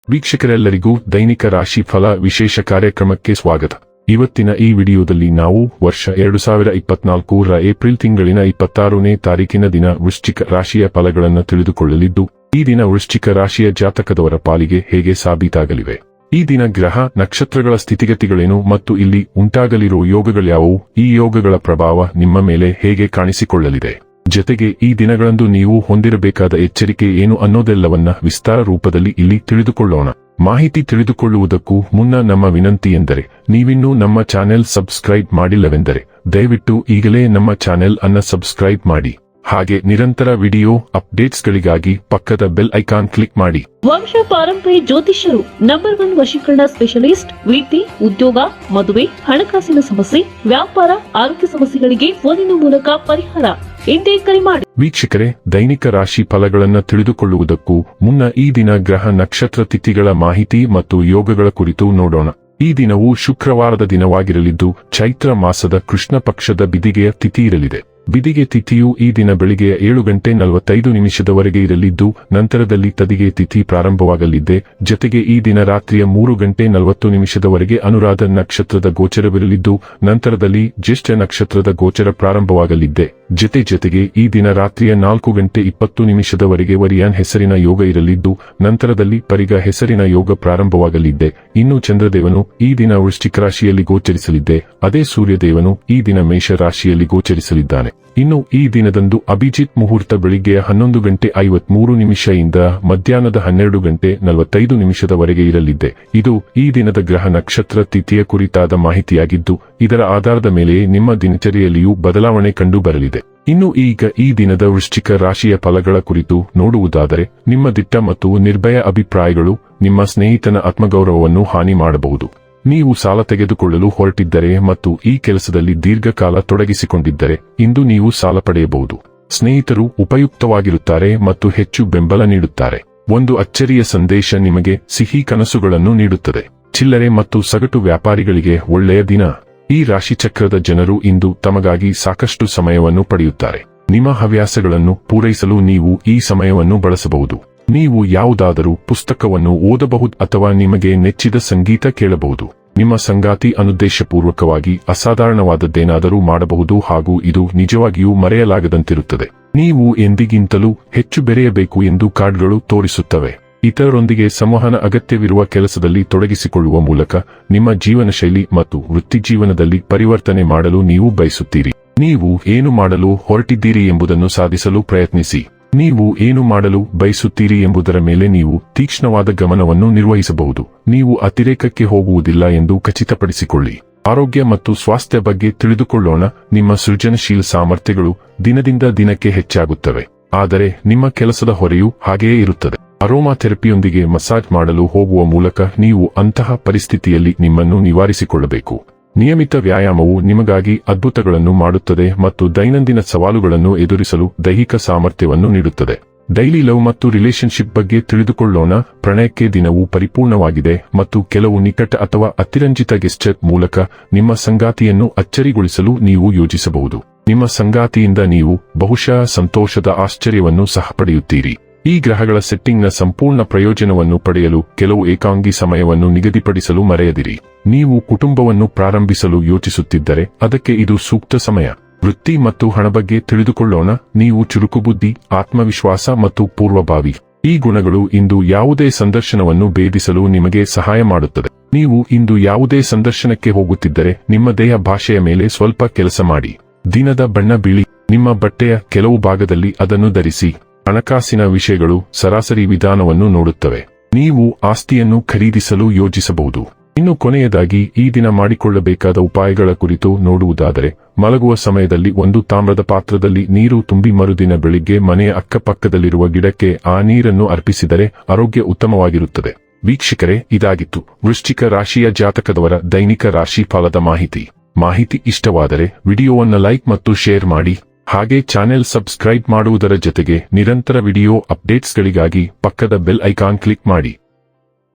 ವೀಕ್ಷಕರೆಲ್ಲರಿಗೂ ದೈನಿಕ ರಾಶಿ ಫಲ ವಿಶೇಷ ಕಾರ್ಯಕ್ರಮಕ್ಕೆ ಸ್ವಾಗತ. ಇವತ್ತಿನ ಈ ವಿಡಿಯೋದಲ್ಲಿ ನಾವು ವರ್ಷ 2024ರ ಏಪ್ರಿಲ್ ತಿಂಗಳಿನ 26ನೇ ತಾರೀಕಿನ ದಿನ ವೃಶ್ಚಿಕ ರಾಶಿಯ ಫಲಗಳನ್ನು ತಿಳಿದುಕೊಳ್ಳಲಿದ್ದು, ಈ ದಿನ ವೃಶ್ಚಿಕ ರಾಶಿಯ ಜಾತಕದವರ ಪಾಲಿಗೆ ಹೇಗೆ ಸಾಬೀತಾಗಲಿವೆ, ಈ ದಿನ ಗ್ರಹ ನಕ್ಷತ್ರಗಳ ಸ್ಥಿತಿಗತಿಗಳೇನು ಮತ್ತು ಇಲ್ಲಿ ಉಂಟಾಗಲಿರುವ ಯೋಗಗಳ್ಯಾವುವು, ಈ ಯೋಗಗಳ ಪ್ರಭಾವ ನಿಮ್ಮ ಮೇಲೆ ಹೇಗೆ ಕಾಣಿಸಿಕೊಳ್ಳಲಿದೆ, ಜೊತೆಗೆ ಈ ದಿನಗಳಂದು ನೀವು ಹೊಂದಿರಬೇಕಾದ ಎಚ್ಚರಿಕೆ ಏನು ಅನ್ನೋದೆಲ್ಲವನ್ನ ವಿಸ್ತಾರ ರೂಪದಲ್ಲಿ ಇಲ್ಲಿ ತಿಳಿದುಕೊಳ್ಳೋಣ. ಮಾಹಿತಿ ತಿಳಿದುಕೊಳ್ಳುವುದಕ್ಕೂ ಮುನ್ನ ನಮ್ಮ ವಿನಂತಿ ಎಂದರೆ, ನೀವಿನ್ನೂ ನಮ್ಮ ಚಾನೆಲ್ ಸಬ್ಸ್ಕ್ರೈಬ್ ಮಾಡಿಲ್ಲವೆಂದರೆ ದಯವಿಟ್ಟು ಈಗಲೇ ನಮ್ಮ ಚಾನೆಲ್ ಅನ್ನ ಸಬ್ಸ್ಕ್ರೈಬ್ ಮಾಡಿ. ಹಾಗೆ ನಿರಂತರ ವಿಡಿಯೋ ಅಪ್ಡೇಟ್ಸ್ಗಳಿಗಾಗಿ ಪಕ್ಕದ ಬೆಲ್ ಐಕಾನ್ ಕ್ಲಿಕ್ ಮಾಡಿ. ವಂಶ ಪಾರಂಪರ್ಯ ಜ್ಯೋತಿಷ್ಯರು ನಂಬರ್ 1 ವಶೀಕರಣ ಸ್ಪೆಷಲಿಸ್ಟ್. ವೃತ್ತಿ, ಉದ್ಯೋಗ, ಮದುವೆ, ಹಣಕಾಸಿನ ಸಮಸ್ಯೆ, ವ್ಯಾಪಾರ, ಆರೋಗ್ಯ ಸಮಸ್ಯೆಗಳಿಗೆ ಫೋನಿನ ಮೂಲಕ ಪರಿಹಾರ. ಇಂದೇ ಕರೆ ಮಾಡಿ. ವೀಕ್ಷಕರೇ, ದೈನಿಕ ರಾಶಿ ಫಲಗಳನ್ನು ತಿಳಿದುಕೊಳ್ಳುವುದಕ್ಕೂ ಮುನ್ನ ಈ ದಿನ ಗ್ರಹ ನಕ್ಷತ್ರ ತಿಥಿಗಳ ಮಾಹಿತಿ ಮತ್ತು ಯೋಗಗಳ ಕುರಿತು ನೋಡೋಣ. ಈ ದಿನವು ಶುಕ್ರವಾರದ ದಿನವಾಗಿರಲಿದ್ದು, ಚೈತ್ರ ಮಾಸದ ಕೃಷ್ಣ ಪಕ್ಷದ ಬಿದಿಗೆಯ ತಿಥಿ ಇರಲಿದೆ. ಬಿದಿಗೆ ತಿಥಿಯು ಈ ದಿನ ಬೆಳಿಗ್ಗೆ 7:45 ಇರಲಿದ್ದು, ನಂತರದಲ್ಲಿ ತದಿಗೆ ತಿಥಿ ಪ್ರಾರಂಭವಾಗಲಿದೆ. ಜೊತೆಗೆ ಈ ದಿನ ರಾತ್ರಿಯ 3:40 ಅನುರಾಧ ನಕ್ಷತ್ರದ ಗೋಚರವಿರಲಿದ್ದು, ನಂತರದಲ್ಲಿ ಜ್ಯೇಷ್ಠ ನಕ್ಷತ್ರದ ಗೋಚರ ಪ್ರಾರಂಭವಾಗಲಿದೆ. ಜೊತೆಗೆ ಈ ದಿನ ರಾತ್ರಿಯ 4:20 ವರಿಯಾನ್ ಹೆಸರಿನ ಯೋಗ ಇರಲಿದ್ದು, ನಂತರದಲ್ಲಿ ಪರಿಗ ಹೆಸರಿನ ಯೋಗ ಪ್ರಾರಂಭವಾಗಲಿದೆ. ಇನ್ನು ಚಂದ್ರದೇವನು ಈ ದಿನ ವೃಶ್ಚಿಕ ರಾಶಿಯಲ್ಲಿ ಗೋಚರಿಸಲಿದೆ. ಅದೇ ಸೂರ್ಯದೇವನು ಈ ದಿನ ಮೇಷ ರಾಶಿಯಲ್ಲಿ ಗೋಚರಿಸಲಿದ್ದಾನೆ. ಇನ್ನು ಈ ದಿನದಂದು ಅಭಿಜಿತ್ ಮುಹೂರ್ತ ಬೆಳಿಗ್ಗೆ 11:53 ಇಂದ ಮಧ್ಯಾಹ್ನದ 12:45 ಇರಲಿದೆ. ಇದು ಈ ದಿನದ ಗ್ರಹ ನಕ್ಷತ್ರ ತಿಥಿಯ ಕುರಿತಾದ ಮಾಹಿತಿಯಾಗಿದ್ದು, ಇದರ ಆಧಾರದ ಮೇಲೆ ನಿಮ್ಮ ದಿನಚರಿಯಲ್ಲಿಯೂ ಬದಲಾವಣೆ ಕಂಡು ಬರಲಿದೆ. ಇನ್ನು ಈಗ ಈ ದಿನದ ವೃಶ್ಚಿಕ ರಾಶಿಯ ಫಲಗಳ ಕುರಿತು ನೋಡುವುದಾದರೆ, ನಿಮ್ಮ ದಿಟ್ಟ ಮತ್ತು ನಿರ್ಭಯ ಅಭಿಪ್ರಾಯಗಳು ನಿಮ್ಮ ಸ್ನೇಹಿತನ ಆತ್ಮಗೌರವವನ್ನು ಹಾನಿ ಮಾಡಬಹುದು. ನೀವು ಸಾಲ ತೆಗೆದುಕೊಳ್ಳಲು ಹೊರಟಿದ್ದರೆ ಮತ್ತು ಈ ಕೆಲಸದಲ್ಲಿ ದೀರ್ಘಕಾಲ ತೊಡಗಿಸಿಕೊಂಡಿದ್ದರೆ ಇಂದು ನೀವು ಸಾಲ ಪಡೆಯಬಹುದು. ಸ್ನೇಹಿತರು ಉಪಯುಕ್ತವಾಗಿರುತ್ತಾರೆ ಮತ್ತು ಹೆಚ್ಚು ಬೆಂಬಲ ನೀಡುತ್ತಾರೆ. ಒಂದು ಅಚ್ಚರಿಯ ಸಂದೇಶ ನಿಮಗೆ ಸಿಹಿ ಕನಸುಗಳನ್ನು ನೀಡುತ್ತದೆ. ಚಿಲ್ಲರೆ ಮತ್ತು ಸಗಟು ವ್ಯಾಪಾರಿಗಳಿಗೆ ಒಳ್ಳೆಯ ದಿನ. ಈ ರಾಶಿಚಕ್ರದ ಜನರು ಇಂದು ತಮಗಾಗಿ ಸಾಕಷ್ಟು ಸಮಯವನ್ನು ಪಡೆಯುತ್ತಾರೆ. ನಿಮ್ಮ ಹವ್ಯಾಸಗಳನ್ನು ಪೂರೈಸಲು ನೀವು ಈ ಸಮಯವನ್ನು ಬಳಸಬಹುದು. ನೀವು ಯಾವುದಾದರೂ ಪುಸ್ತಕವನ್ನು ಓದಬಹುದು ಅಥವಾ ನಿಮಗೆ ನೆಚ್ಚಿದ ಸಂಗೀತ ಕೇಳಬಹುದು. ನಿಮ್ಮ ಸಂಗಾತಿ ಅನುದ್ದೇಶಪೂರ್ವಕವಾಗಿ ಅಸಾಧಾರಣವಾದದ್ದೇನಾದರೂ ಮಾಡಬಹುದು ಹಾಗೂ ಇದು ನಿಜವಾಗಿಯೂ ಮರೆಯಲಾಗದಂತಿರುತ್ತದೆ. ನೀವು ಎಂದಿಗಿಂತಲೂ ಹೆಚ್ಚು ಬೆರೆಯಬೇಕು ಎಂದು ಕಾರ್ಡ್ಗಳು ತೋರಿಸುತ್ತವೆ. ಇತರರೊಂದಿಗೆ ಸಂವಹನ ಅಗತ್ಯವಿರುವ ಕೆಲಸದಲ್ಲಿ ತೊಡಗಿಸಿಕೊಳ್ಳುವ ಮೂಲಕ ನಿಮ್ಮ ಜೀವನ ಶೈಲಿ ಮತ್ತು ವೃತ್ತಿಜೀವನದಲ್ಲಿ ಪರಿವರ್ತನೆ ಮಾಡಲು ನೀವು ಬಯಸುತ್ತೀರಿ. ನೀವು ಏನು ಮಾಡಲು ಹೊರಟಿದ್ದೀರಿ ಎಂಬುದನ್ನು ಸಾಧಿಸಲು ಪ್ರಯತ್ನಿಸಿ. ನೀವು ಏನು ಮಾಡಲು ಬಯಸುತ್ತೀರಿ ಎಂಬುದರ ಮೇಲೆ ನೀವು ತೀಕ್ಷ್ಣವಾದ ಗಮನವನ್ನು ನಿರ್ವಹಿಸಬಹುದು. ನೀವು ಅತಿರೇಕಕ್ಕೆ ಹೋಗುವುದಿಲ್ಲ ಎಂದು ಖಚಿತಪಡಿಸಿಕೊಳ್ಳಿ. ಆರೋಗ್ಯ ಮತ್ತು ಸ್ವಾಸ್ಥ್ಯ ಬಗ್ಗೆ ತಿಳಿದುಕೊಳ್ಳೋಣ. ನಿಮ್ಮ ಸೃಜನಶೀಲ ಸಾಮರ್ಥ್ಯಗಳು ದಿನದಿಂದ ದಿನಕ್ಕೆ ಹೆಚ್ಚಾಗುತ್ತವೆ, ಆದರೆ ನಿಮ್ಮ ಕೆಲಸದ ಹೊರೆಯೂ ಹಾಗೆಯೇ ಇರುತ್ತದೆ. ಅರೋಮಾ ಥೆರಪಿಯೊಂದಿಗೆ ಮಸಾಜ್ ಮಾಡಲು ಹೋಗುವ ಮೂಲಕ ನೀವು ಅಂತಹ ಪರಿಸ್ಥಿತಿಯಲ್ಲಿ ನಿಮ್ಮನ್ನು ನಿವಾರಿಸಿಕೊಳ್ಳಬೇಕು. ನಿಯಮಿತ ವ್ಯಾಯಾಮವು ನಿಮಗಾಗಿ ಅದ್ಭುತಗಳನ್ನು ಮಾಡುತ್ತದೆ ಮತ್ತು ದೈನಂದಿನ ಸವಾಲುಗಳನ್ನು ಎದುರಿಸಲು ದೈಹಿಕ ಸಾಮರ್ಥ್ಯವನ್ನು ನೀಡುತ್ತದೆ. ಡೈಲಿ ಲವ್ ಮತ್ತು ರಿಲೇಶನ್ಶಿಪ್ ಬಗ್ಗೆ ತಿಳಿದುಕೊಳ್ಳೋಣ. ಪ್ರಣಯಕ್ಕೆ ದಿನವು ಪರಿಪೂರ್ಣವಾಗಿದೆ ಮತ್ತು ಕೆಲವು ನಿಕಟ ಅಥವಾ ಅತಿರಂಜಿತ ಗೆಸ್ಚರ್ ಮೂಲಕ ನಿಮ್ಮ ಸಂಗಾತಿಯನ್ನು ಅಚ್ಚರಿಗೊಳಿಸಲು ನೀವು ಯೋಜಿಸಬಹುದು. ನಿಮ್ಮ ಸಂಗಾತಿಯಿಂದ ನೀವು ಬಹುಶಃ ಸಂತೋಷದ ಆಶ್ಚರ್ಯವನ್ನು ಸಹ ಪಡೆಯುತ್ತೀರಿ. ಈ ಗ್ರಹಗಳ ಸೆಟ್ಟಿಂಗ್ನ ಸಂಪೂರ್ಣ ಪ್ರಯೋಜನವನ್ನು ಪಡೆಯಲು ಕೆಲವು ಏಕಾಂಗಿ ಸಮಯವನ್ನು ನಿಗದಿಪಡಿಸಲು ಮರೆಯದಿರಿ. ನೀವು ಕುಟುಂಬವನ್ನು ಪ್ರಾರಂಭಿಸಲು ಯೋಚಿಸುತ್ತಿದ್ದರೆ ಅದಕ್ಕೆ ಇದು ಸೂಕ್ತ ಸಮಯ. ವೃತ್ತಿ ಮತ್ತು ಹಣ ಬಗ್ಗೆ ತಿಳಿದುಕೊಳ್ಳೋಣ. ನೀವು ಚುರುಕುಬುದ್ಧಿ, ಆತ್ಮವಿಶ್ವಾಸ ಮತ್ತು ಪೂರ್ವಭಾವಿ. ಈ ಗುಣಗಳು ಇಂದು ಯಾವುದೇ ಸಂದರ್ಶನವನ್ನು ಭೇದಿಸಲು ನಿಮಗೆ ಸಹಾಯ ಮಾಡುತ್ತದೆ. ನೀವು ಇಂದು ಯಾವುದೇ ಸಂದರ್ಶನಕ್ಕೆ ಹೋಗುತ್ತಿದ್ದರೆ ನಿಮ್ಮ ದೇಹ ಭಾಷೆಯ ಮೇಲೆ ಸ್ವಲ್ಪ ಕೆಲಸ ಮಾಡಿ. ದಿನದ ಬಣ್ಣ ಬಿಳಿ. ನಿಮ್ಮ ಬಟ್ಟೆಯ ಕೆಲವು ಭಾಗದಲ್ಲಿ ಅದನ್ನು ಧರಿಸಿ. ಹಣಕಾಸಿನ ವಿಷಯಗಳು ಸರಾಸರಿ ವಿಧಾನವನ್ನು ನೋಡುತ್ತವೆ. ನೀವು ಆಸ್ತಿಯನ್ನು ಖರೀದಿಸಲು ಯೋಜಿಸಬಹುದು. ಇನ್ನು ಕೊನೆಯದಾಗಿ ಈ ದಿನ ಮಾಡಿಕೊಳ್ಳಬೇಕಾದ ಉಪಾಯಗಳ ಕುರಿತು ನೋಡುವುದಾದರೆ, ಮಲಗುವ ಸಮಯದಲ್ಲಿ ಒಂದು ತಾಮ್ರದ ಪಾತ್ರದಲ್ಲಿ ನೀರು ತುಂಬಿ ಮರುದಿನ ಬೆಳಿಗ್ಗೆ ಮನೆಯ ಅಕ್ಕಪಕ್ಕದಲ್ಲಿರುವ ಗಿಡಕ್ಕೆ ಆ ನೀರನ್ನು ಅರ್ಪಿಸಿದರೆ ಆರೋಗ್ಯ ಉತ್ತಮವಾಗಿರುತ್ತದೆ. ವೀಕ್ಷಕರೇ, ಇದಾಗಿತ್ತು ವೃಶ್ಚಿಕ ರಾಶಿಯ ಜಾತಕದವರ ದೈನಿಕ ರಾಶಿ ಫಲದ ಮಾಹಿತಿ ಇಷ್ಟವಾದರೆ ವಿಡಿಯೋವನ್ನು ಲೈಕ್ ಮತ್ತು ಶೇರ್ ಮಾಡಿ. ಹಾಗೆ ಚಾನೆಲ್ ಸಬ್ಸ್ಕ್ರೈಬ್ ಮಾಡುವುದರ ಜೊತೆಗೆ ನಿರಂತರ ವಿಡಿಯೋ ಅಪ್ಡೇಟ್ಸ್ಗಳಿಗಾಗಿ ಪಕ್ಕದ ಬೆಲ್ ಐಕಾನ್ ಕ್ಲಿಕ್ ಮಾಡಿ.